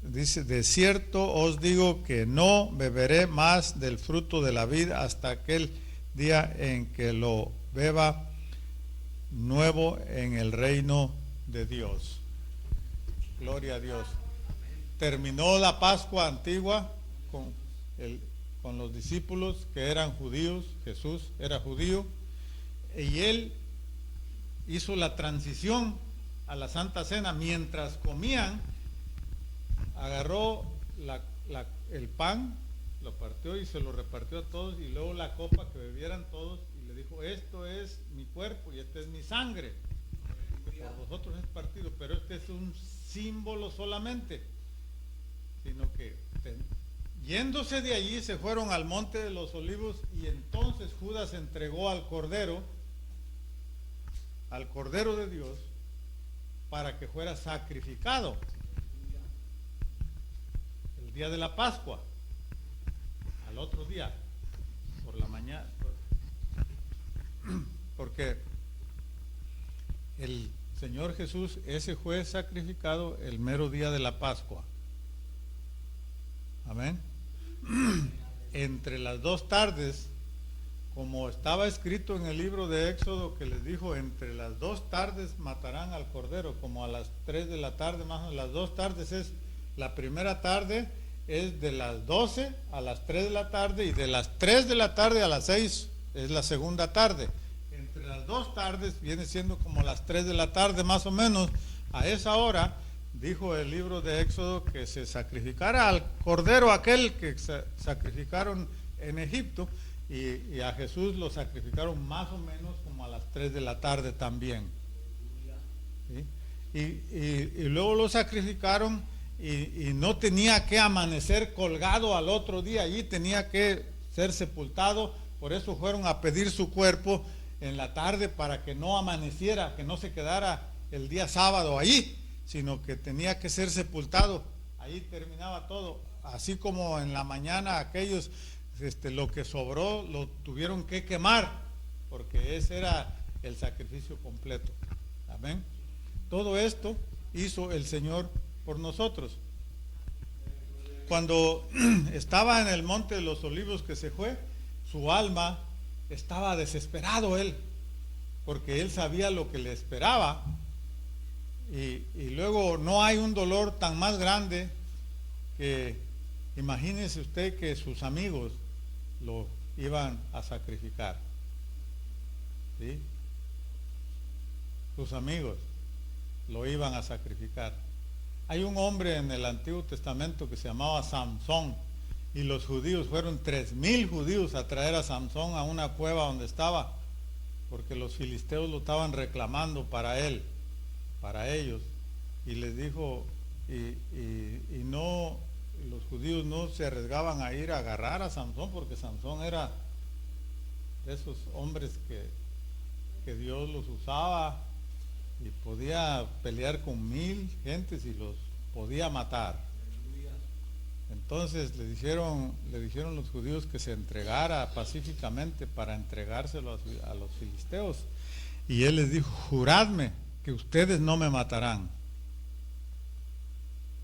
dice: de cierto os digo que no beberé más del fruto de la vid hasta aquel día en que lo beba nuevo en el reino de Dios. Gloria a Dios. Terminó la Pascua antigua con los discípulos que eran judíos. Jesús era judío y él hizo la transición a la Santa Cena. Mientras comían, agarró el pan, lo partió y se lo repartió a todos, y luego la copa que bebieran todos, y le dijo: esto es mi cuerpo y esta es mi sangre, que por vosotros es partido. Pero este es un símbolo solamente, sino que yéndose de allí se fueron al monte de los olivos, y entonces Judas entregó al Cordero de Dios, para que fuera sacrificado el día de la Pascua, al otro día, por la mañana, porque el Señor Jesús, ese fue sacrificado el mero día de la Pascua. Amén. Entre las 2 tardes, como estaba escrito en el libro de Éxodo, que les dijo: entre las 2 tardes matarán al Cordero, como a las 3 de la tarde más o menos. Las 2 tardes es La primera tarde es de las 12 a las 3 de la tarde, y de las 3 de la tarde a las 6 es la segunda tarde. Entre las dos tardes viene siendo como las 3 de la tarde más o menos. A esa hora dijo el libro de Éxodo que se sacrificara al cordero aquel que sacrificaron en Egipto, y a Jesús lo sacrificaron más o menos como a las 3 de la tarde también. ¿Sí? Y luego lo sacrificaron, y no tenía que amanecer colgado al otro día allí, tenía que ser sepultado. Por eso fueron a pedir su cuerpo en la tarde, para que no amaneciera, que no se quedara el día sábado allí, sino que tenía que ser sepultado. Ahí terminaba todo. Así como en la mañana aquellos, lo que sobró lo tuvieron que quemar, porque ese era el sacrificio completo. Amén. Todo esto hizo el Señor por nosotros. Cuando estaba en el monte de los olivos que se fue, su alma estaba desesperado él, porque él sabía lo que le esperaba. Y luego no hay un dolor tan más grande que, imagínese usted que sus amigos lo iban a sacrificar. ¿Sí? Sus amigos lo iban a sacrificar. Hay un hombre en el Antiguo Testamento que se llamaba Samsón, y los judíos, fueron 3,000 judíos a traer a Samsón a una cueva donde estaba, porque los filisteos lo estaban reclamando para él, para ellos, y les dijo, y no, los judíos no se arriesgaban a ir a agarrar a Samsón, porque Samsón era de esos hombres que Dios los usaba, y podía pelear con 1,000 gentes y los podía matar. Entonces le dijeron los judíos que se entregara pacíficamente para entregárselo a los filisteos, y él les dijo: juradme que ustedes no me matarán.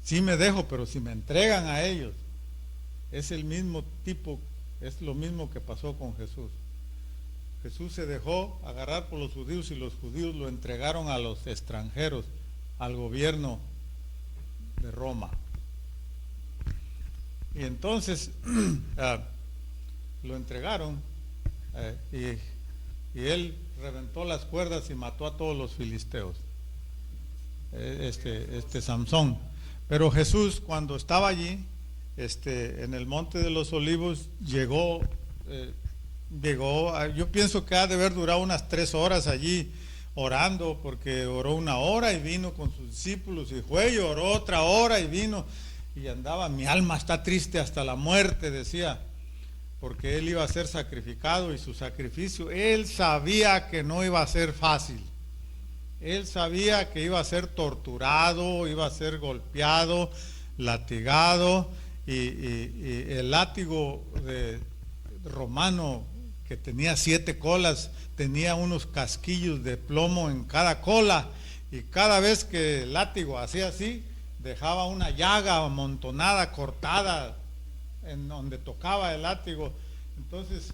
Sí me dejo, pero si me entregan a ellos. Es el mismo tipo, es lo mismo que pasó con Jesús. Jesús se dejó agarrar por los judíos, y los judíos lo entregaron a los extranjeros, al gobierno de Roma. Y entonces lo entregaron, y él reventó las cuerdas y mató a todos los filisteos, Samsón. Pero Jesús, cuando estaba allí, en el monte de los olivos, llegó, yo pienso que ha de haber durado unas 3 horas allí orando, porque oró 1 hora y vino con sus discípulos, y fue y oró otra hora y vino, y andaba: mi alma está triste hasta la muerte, decía, porque él iba a ser sacrificado, y su sacrificio, él sabía que no iba a ser fácil. Él sabía que iba a ser torturado, iba a ser golpeado, latigado, y el látigo romano, que tenía 7 colas, tenía unos casquillos de plomo en cada cola, y cada vez que el látigo hacía así, dejaba una llaga amontonada, cortada, en donde tocaba el látigo. Entonces,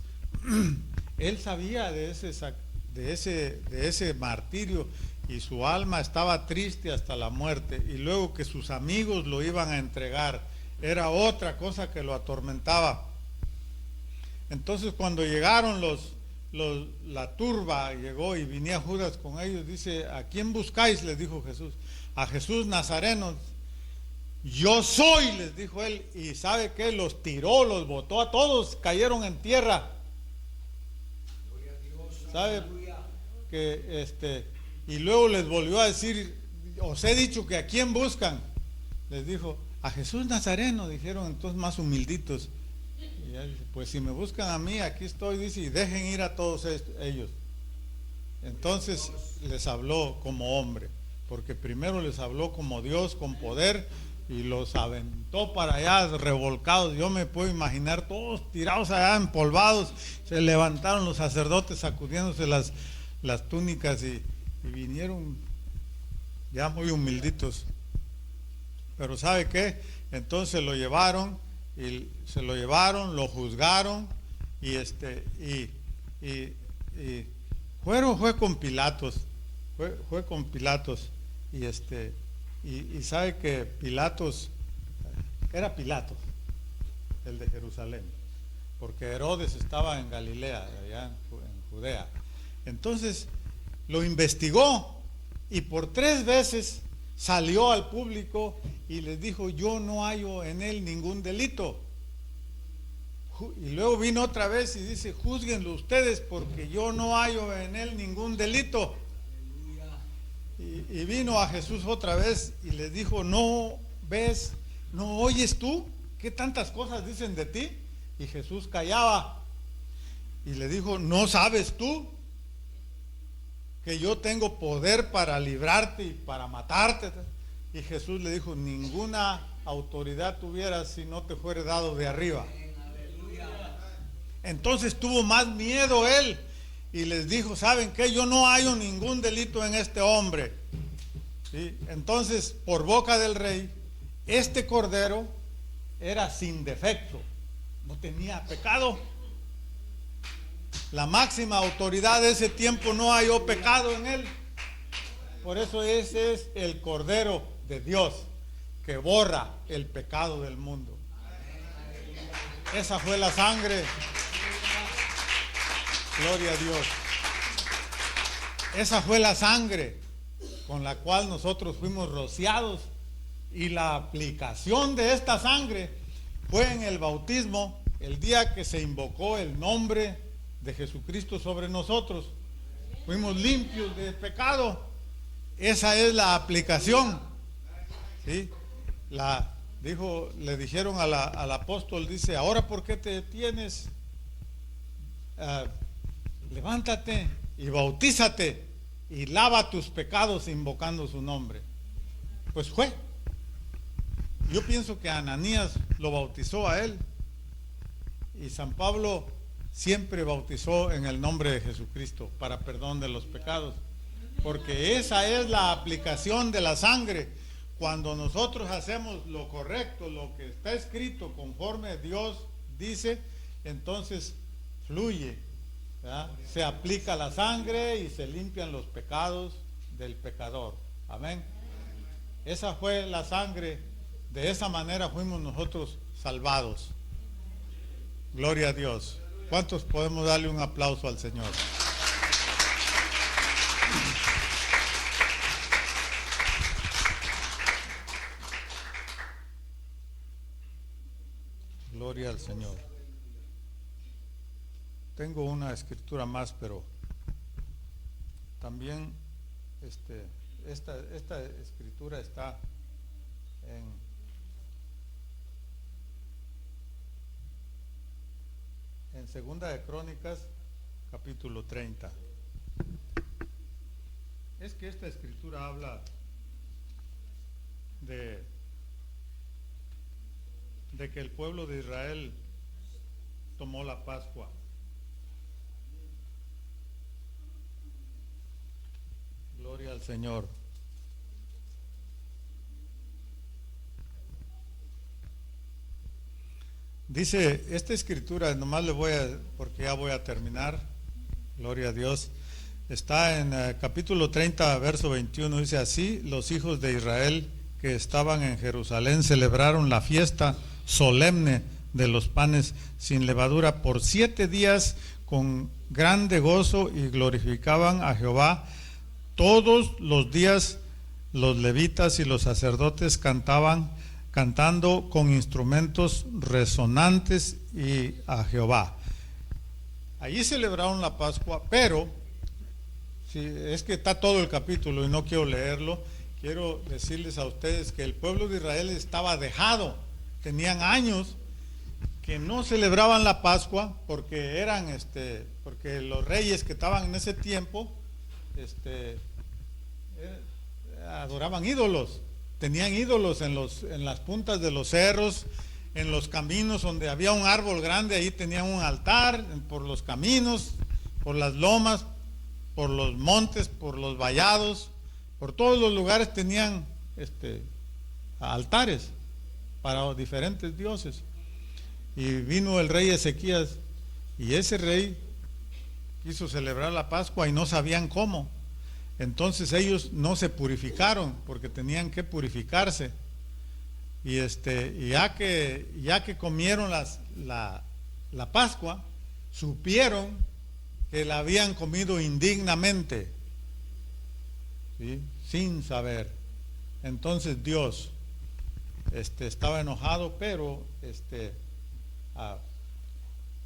él sabía de ese martirio, y su alma estaba triste hasta la muerte. Y luego que sus amigos lo iban a entregar, era otra cosa que lo atormentaba. Entonces, cuando llegaron la turba llegó, y venía Judas con ellos, dice: ¿a quién buscáis?, les dijo Jesús. A Jesús Nazareno. Yo soy, les dijo él. Y ¿sabe qué? Los tiró, los botó a todos, cayeron en tierra. ¿Sabe que y luego les volvió a decir: os he dicho que ¿a quién buscan? Les dijo: a Jesús Nazareno. Dijeron entonces más humilditos. Y él dice: pues si me buscan a mí, aquí estoy, dice, y dejen ir a todos ellos. Entonces les habló como hombre, porque primero les habló como Dios, con poder, y los aventó para allá revolcados. Yo me puedo imaginar todos tirados allá, empolvados. Se levantaron los sacerdotes sacudiéndose las túnicas, y vinieron ya muy humilditos. Pero ¿sabe qué? Entonces lo llevaron, lo juzgaron, y fue con Pilatos, fue con Pilatos, y sabe que Pilatos era Pilato, el de Jerusalén, porque Herodes estaba en Galilea, allá en Judea. Entonces lo investigó y por 3 veces salió al público y les dijo: yo no hallo en él ningún delito. Y luego vino otra vez y dice: júzguenlo ustedes porque yo no hallo en él ningún delito. Y vino a Jesús otra vez y les dijo: ¿no ves, no oyes tú qué tantas cosas dicen de ti? Y Jesús callaba y le dijo: ¿no sabes tú que yo tengo poder para librarte y para matarte? Y Jesús le dijo: ninguna autoridad tuvieras si no te fuere dado de arriba. Entonces tuvo más miedo él y les dijo: ¿saben qué? Yo no hallo ningún delito en este hombre. ¿Sí? Entonces, por boca del rey, este cordero era sin defecto, no tenía pecado. La máxima autoridad de ese tiempo no halló pecado en él. Por eso ese es el Cordero de Dios que borra el pecado del mundo. Esa fue la sangre. Gloria a Dios. Esa fue la sangre con la cual nosotros fuimos rociados, y la aplicación de esta sangre fue en el bautismo, el día que se invocó el nombre de Jesucristo sobre nosotros. Fuimos limpios de pecado. Esa es la aplicación. ¿Sí? Le dijeron al apóstol, dice: ahora, ¿por qué te detienes? Levántate y bautízate y lava tus pecados invocando su nombre. Pues fue. Yo pienso que Ananías lo bautizó a él, y San Pablo siempre bautizó en el nombre de Jesucristo para perdón de los pecados, porque esa es la aplicación de la sangre. Cuando nosotros hacemos lo correcto, lo que está escrito conforme Dios dice, entonces fluye, ¿verdad? Se aplica la sangre y se limpian los pecados del pecador. Amén. Esa fue la sangre. De esa manera fuimos nosotros salvados. Gloria a Dios. ¿Cuántos podemos darle un aplauso al Señor? Gloria al Señor. Tengo una escritura más, pero también esta escritura está en Segunda de Crónicas, capítulo 30. Es que esta escritura habla de que el pueblo de Israel tomó la Pascua. Gloria al Señor. Dice esta escritura, nomás porque ya voy a terminar, gloria a Dios. Está en capítulo 30, verso 21, dice: así los hijos de Israel que estaban en Jerusalén celebraron la fiesta solemne de los panes sin levadura por 7 días con grande gozo, y glorificaban a Jehová. Todos los días los levitas y los sacerdotes cantando con instrumentos resonantes y a Jehová. Allí celebraron la Pascua, pero es que está todo el capítulo y no quiero leerlo. Quiero decirles a ustedes que el pueblo de Israel estaba dejado. Tenían años que no celebraban la Pascua porque porque los reyes que estaban en ese tiempo adoraban ídolos. Tenían ídolos en las puntas de los cerros, en los caminos donde había un árbol grande, ahí tenían un altar, por los caminos, por las lomas, por los montes, por los vallados, por todos los lugares tenían altares para diferentes dioses. Y vino el rey Ezequías, y ese rey quiso celebrar la Pascua y no sabían cómo. Entonces ellos no se purificaron porque tenían que purificarse. y ya que comieron la Pascua, supieron que la habían comido indignamente, ¿sí? Sin saber. Entonces Dios estaba enojado, pero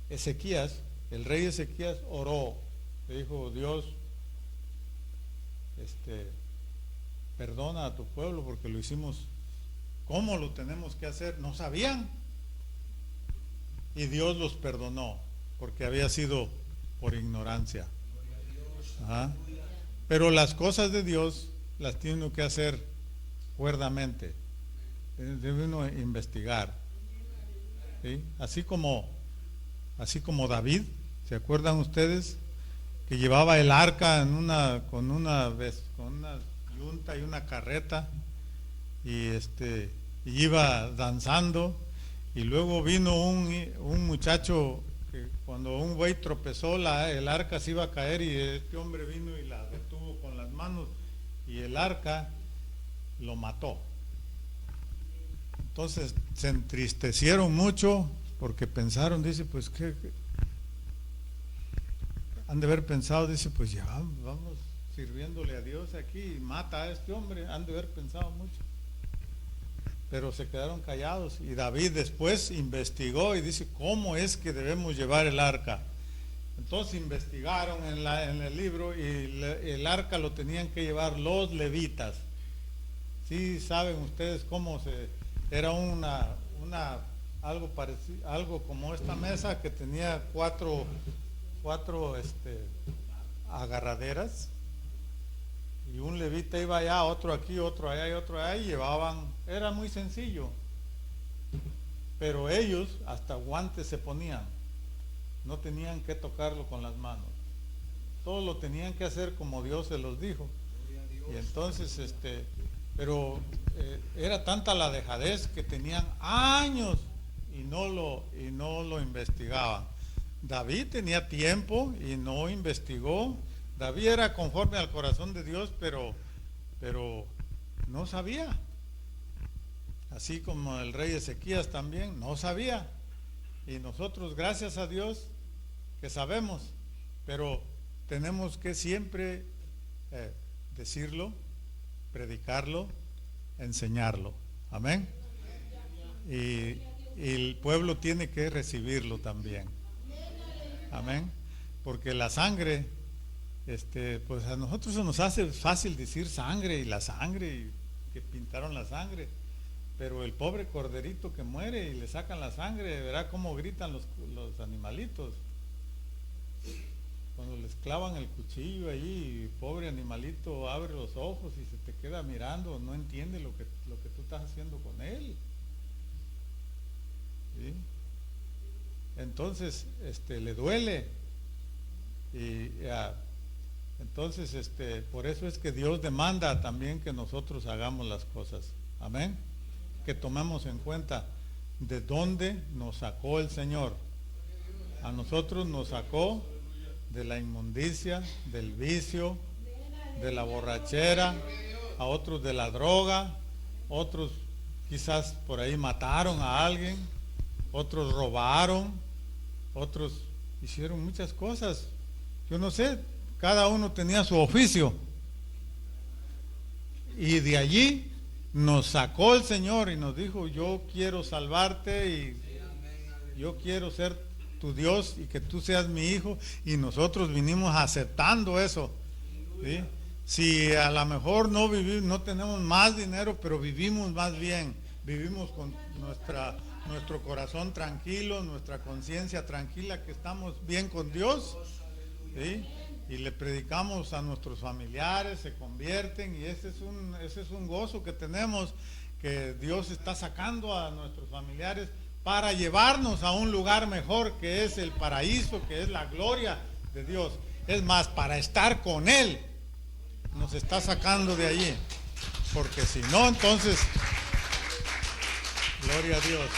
Ezequías, el rey Ezequías, oró. Le dijo: Dios, perdona a tu pueblo porque lo hicimos. ¿Cómo lo tenemos que hacer? No sabían. Y Dios los perdonó porque había sido por ignorancia. Ajá. Pero las cosas de Dios las tiene uno que hacer cuerdamente. Debe uno investigar. ¿Sí? Así como David, ¿se acuerdan ustedes? Que llevaba el arca con una yunta y una carreta, y iba danzando, y luego vino un muchacho que cuando un buey tropezó, el arca se iba a caer, y este hombre vino y la detuvo con las manos, y el arca lo mató. Entonces se entristecieron mucho porque pensaron, dice, pues ¿qué? Han de haber pensado, dice, pues ya vamos sirviéndole a Dios aquí y mata a este hombre. Han de haber pensado mucho. Pero se quedaron callados, y David después investigó y dice, ¿cómo es que debemos llevar el arca? Entonces investigaron en el libro, y el arca lo tenían que llevar los levitas. Sí, saben ustedes cómo era algo parecido, algo como esta mesa que tenía cuatro agarraderas, y un levita iba allá, otro aquí, otro allá y otro allá, y llevaban, era muy sencillo, pero ellos hasta guantes se ponían, no tenían que tocarlo con las manos, todo lo tenían que hacer como Dios se los dijo. Y entonces pero era tanta la dejadez que tenían años y no lo investigaban. David tenía tiempo y no investigó. David era conforme al corazón de Dios, pero no sabía. Así como el rey Ezequías también no sabía. Y nosotros, gracias a Dios, que sabemos, pero tenemos que siempre decirlo, predicarlo, enseñarlo. Amén. Y el pueblo tiene que recibirlo también. Amén. Porque la sangre, pues a nosotros se nos hace fácil decir sangre y la sangre, y que pintaron la sangre, pero el pobre corderito que muere y le sacan la sangre, verá cómo gritan los animalitos cuando les clavan el cuchillo ahí. El pobre animalito abre los ojos y se te queda mirando, no entiende lo que tú estás haciendo con él. ¿Sí? Entonces le duele, y entonces por eso es que Dios demanda también que nosotros hagamos las cosas. Amén. Que tomemos en cuenta de dónde nos sacó el Señor. A nosotros nos sacó de la inmundicia, del vicio, de la borrachera, a otros de la droga, otros quizás por ahí mataron a alguien, otros robaron, otros hicieron muchas cosas. Yo no sé, cada uno tenía su oficio, y de allí nos sacó el Señor y nos dijo: yo quiero salvarte y yo quiero ser tu Dios y que tú seas mi hijo. Y nosotros vinimos aceptando eso. ¿Sí? Si a lo mejor no tenemos más dinero, pero vivimos más bien, vivimos con nuestro corazón tranquilo, nuestra conciencia tranquila, que estamos bien con Dios, ¿sí? Y le predicamos a nuestros familiares, se convierten, y ese es un gozo que tenemos, que Dios está sacando a nuestros familiares para llevarnos a un lugar mejor, que es el paraíso, que es la gloria de Dios. Es más, para estar con Él nos está sacando de allí, porque si no, entonces, gloria a Dios.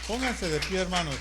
Pónganse de pie, hermanos.